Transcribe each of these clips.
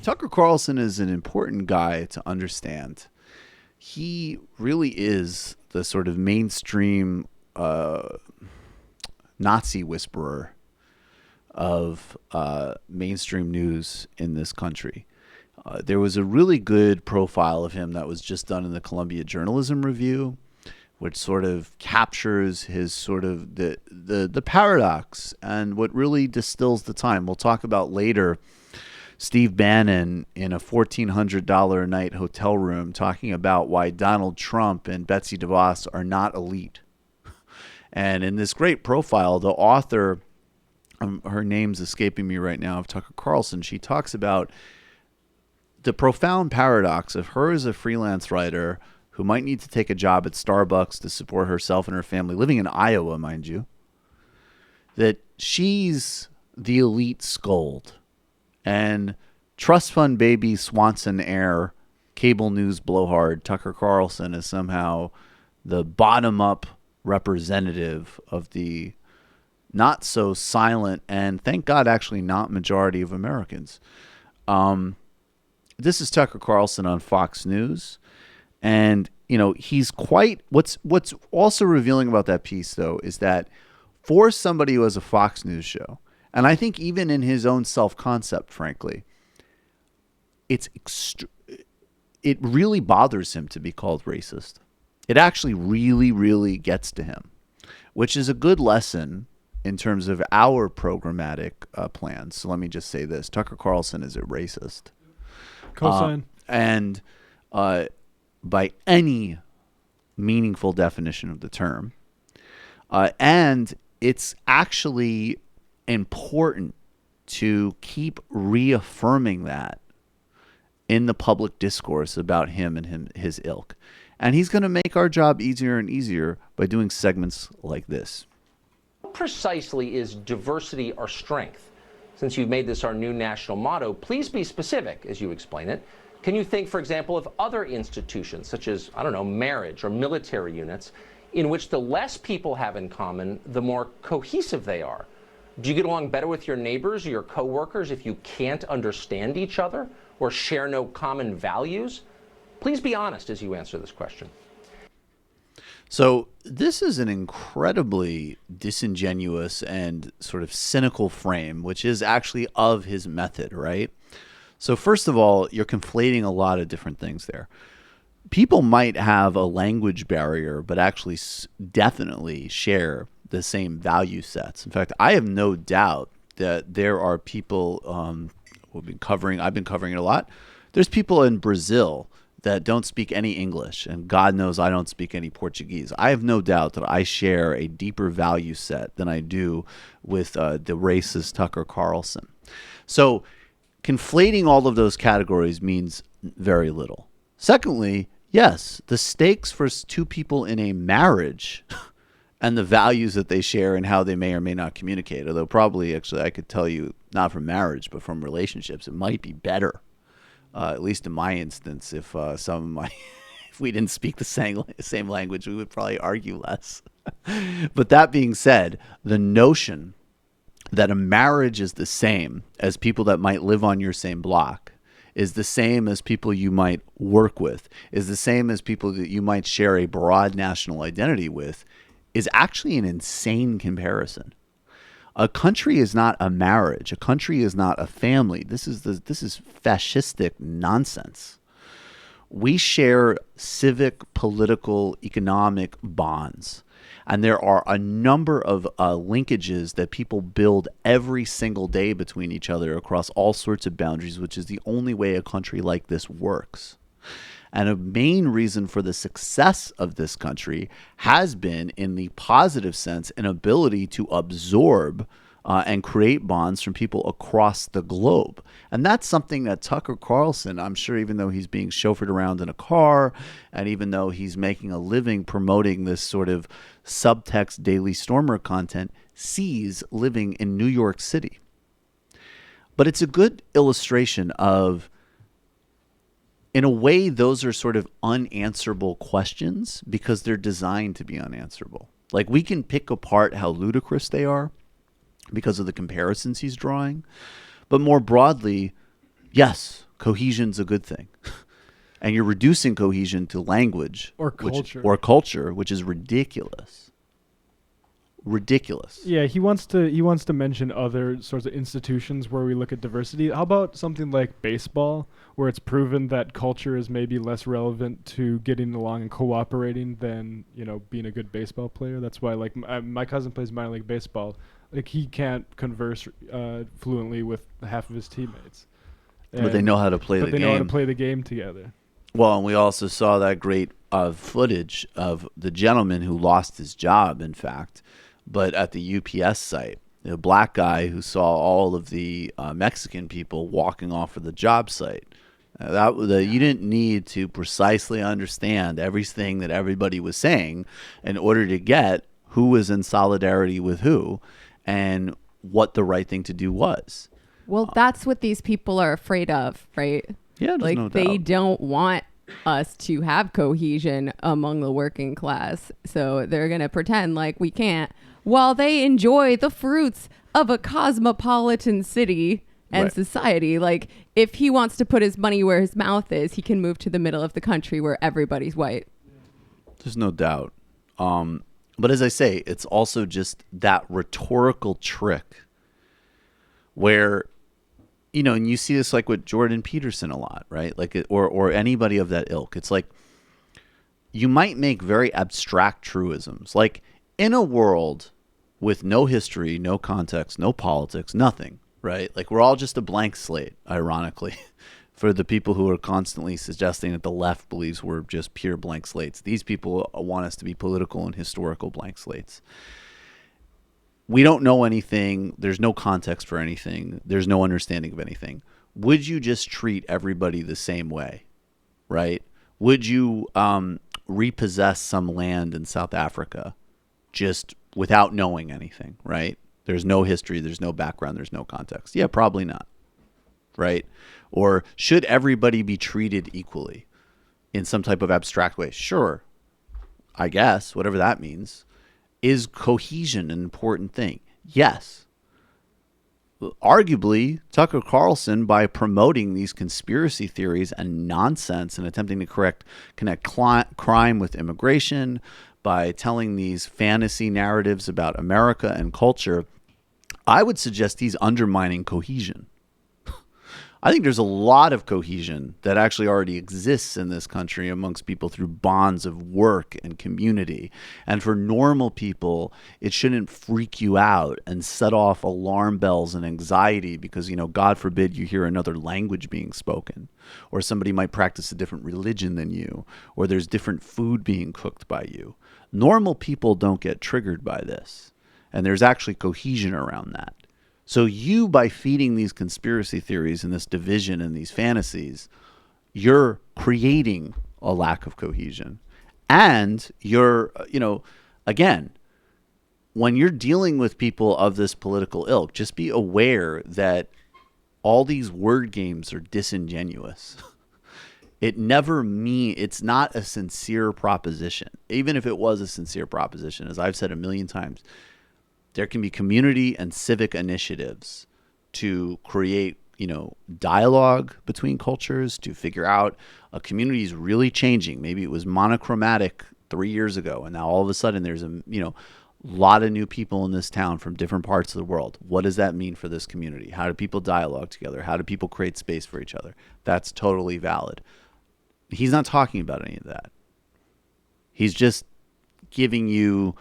Tucker Carlson is an important guy to understand. He really is the sort of mainstream Nazi whisperer of mainstream news in this country. There was a really good profile of him that was just done in the Columbia Journalism Review, which sort of captures his sort of the paradox and what really distills the time. We'll talk about later Steve Bannon in a $1,400 a night hotel room talking about why Donald Trump and Betsy DeVos are not elite. And in this great profile, the author, her name's escaping me right now, of Tucker Carlson, she talks about the profound paradox of her as a freelance writer who might need to take a job at Starbucks to support herself and her family, living in Iowa, mind you, that she's the elite scold. And trust fund baby Swanson heir, cable news blowhard Tucker Carlson is somehow the bottom-up representative of the not so silent and, thank God, actually not majority of Americans. This is Tucker Carlson on Fox News. And, you know, he's quite, what's also revealing about that piece, though, is that for somebody who has a Fox News show, and I think even in his own self-concept, frankly, it really bothers him to be called racist. It actually really, really gets to him, which is a good lesson in terms of our programmatic plans. So let me just say this. Tucker Carlson is a racist. Cosign. And by any meaningful definition of the term. And it's actually important to keep reaffirming that in the public discourse about him and his ilk. And he's going to make our job easier and easier by doing segments like this. What precisely is diversity our strength? Since you've made this our new national motto, please be specific as you explain it. Can you think, for example, of other institutions, such as, I don't know, marriage or military units, in which the less people have in common, the more cohesive they are? Do you get along better with your neighbors or your coworkers if you can't understand each other or share no common values? Please be honest as you answer this question. So this is an incredibly disingenuous and sort of cynical frame, which is actually of his method, right? So first of all, you're conflating a lot of different things there. People might have a language barrier, but actually definitely share the same value sets. In fact, I have no doubt that there are people I've been covering it a lot. There's people in Brazil that don't speak any English, and God knows I don't speak any Portuguese. I have no doubt that I share a deeper value set than I do with the racist Tucker Carlson. So conflating all of those categories means very little. Secondly, yes, the stakes for two people in a marriage and the values that they share and how they may or may not communicate, although probably actually I could tell you not from marriage but from relationships, it might be better. At least in my instance, if if we didn't speak the same language, we would probably argue less. But that being said, the notion that a marriage is the same as people that might live on your same block, is the same as people you might work with, is the same as people that you might share a broad national identity with, is actually an insane comparison. A country is not a marriage. A country is not a family. This is fascistic nonsense. We share civic, political, economic bonds. And there are a number of linkages that people build every single day between each other across all sorts of boundaries, which is the only way a country like this works. And a main reason for the success of this country has been, in the positive sense, an ability to absorb and create bonds from people across the globe. And that's something that Tucker Carlson, I'm sure, even though he's being chauffeured around in a car, and even though he's making a living promoting this sort of subtext Daily Stormer content, sees living in New York City. But it's a good illustration of, in a way, those are sort of unanswerable questions because they're designed to be unanswerable. Like, we can pick apart how ludicrous they are because of the comparisons he's drawing. But more broadly, yes, cohesion's a good thing. And you're reducing cohesion to language or culture, which is ridiculous. Ridiculous. Yeah, he wants to mention other sorts of institutions where we look at diversity. How about something like baseball, where it's proven that culture is maybe less relevant to getting along and cooperating than, being a good baseball player. That's why, like, my cousin plays minor league baseball. Like, he can't converse fluently with half of his teammates. But they know how to play the game. But they know how to play the game together. Well, and we also saw that great footage of the gentleman who lost his job, in fact, but at the UPS site, the black guy who saw all of the Mexican people walking off of the job site. You didn't need to precisely understand everything that everybody was saying in order to get who was in solidarity with who and what the right thing to do was. Well, that's what these people are afraid of, right? Yeah, like no they doubt. don't want us to have cohesion among the working class. So they're going to pretend like we can't while they enjoy the fruits of a cosmopolitan city and Right. society. Like, if he wants to put his money where his mouth is, he can move to the middle of the country where everybody's white. There's no doubt. But as I say, it's also just that rhetorical trick where, and you see this like with Jordan Peterson a lot, right? Like, or anybody of that ilk. It's like you might make very abstract truisms. Like, in a world with no history, no context, no politics, nothing, right? Like, we're all just a blank slate, ironically, for the people who are constantly suggesting that the left believes we're just pure blank slates. These people want us to be political and historical blank slates. We don't know anything. There's no context for anything. There's no understanding of anything. Would you just treat everybody the same way, right? Would you repossess some land in South Africa just without knowing anything, right? There's no history, there's no background, there's no context. Yeah, probably not, right? Or should everybody be treated equally in some type of abstract way? Sure, I guess, whatever that means. Is cohesion an important thing? Yes. Arguably, Tucker Carlson, by promoting these conspiracy theories and nonsense and attempting to connect crime with immigration, by telling these fantasy narratives about America and culture, I would suggest he's undermining cohesion. I think there's a lot of cohesion that actually already exists in this country amongst people through bonds of work and community. And for normal people, it shouldn't freak you out and set off alarm bells and anxiety because, God forbid you hear another language being spoken, or somebody might practice a different religion than you, or there's different food being cooked by you. Normal people don't get triggered by this. And there's actually cohesion around that. So you, by feeding these conspiracy theories and this division and these fantasies, you're creating a lack of cohesion. And you're, again, when you're dealing with people of this political ilk, just be aware that all these word games are disingenuous. It's not a sincere proposition. Even if it was a sincere proposition, as I've said a million times, there can be community and civic initiatives to create, dialogue between cultures, to figure out a community is really changing. Maybe it was monochromatic 3 years ago, and now all of a sudden there's a lot of new people in this town from different parts of the world. What does that mean for this community? How do people dialogue together? How do people create space for each other? That's totally valid. He's not talking about any of that. He's just giving you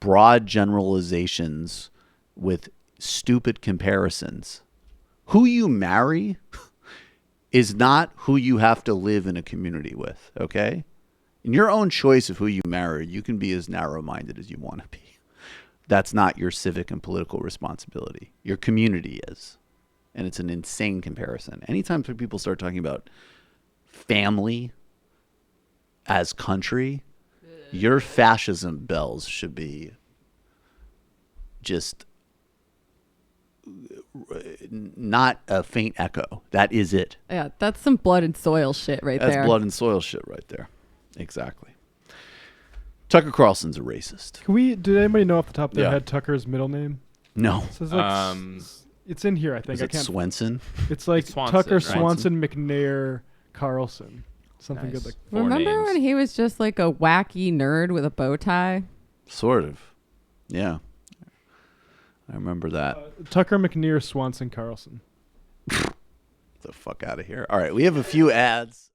broad generalizations with stupid comparisons. Who you marry is not who you have to live in a community with, okay? In your own choice of who you marry, you can be as narrow-minded as you want to be. That's not your civic and political responsibility. Your community is. And it's an insane comparison. Anytime people start talking about family as country, your fascism bells should be just not a faint echo. That is it. Yeah, that's some blood and soil shit right there. That's blood and soil shit right there. Exactly. Tucker Carlson's a racist. Did anybody know off the top of their Yeah. head Tucker's middle name? No. So it's like It's in here, I think. Is I it can't. Swenson? It's like Swanson, Tucker, right? Swanson, McNair, Carlson. Something Nice. good like. Four Remember names. when he was just like a wacky nerd with a bow tie? Sort of. Yeah. I remember that. Tucker, McNair, Swanson, Carlson. Get the fuck out of here. All right, we have a few ads.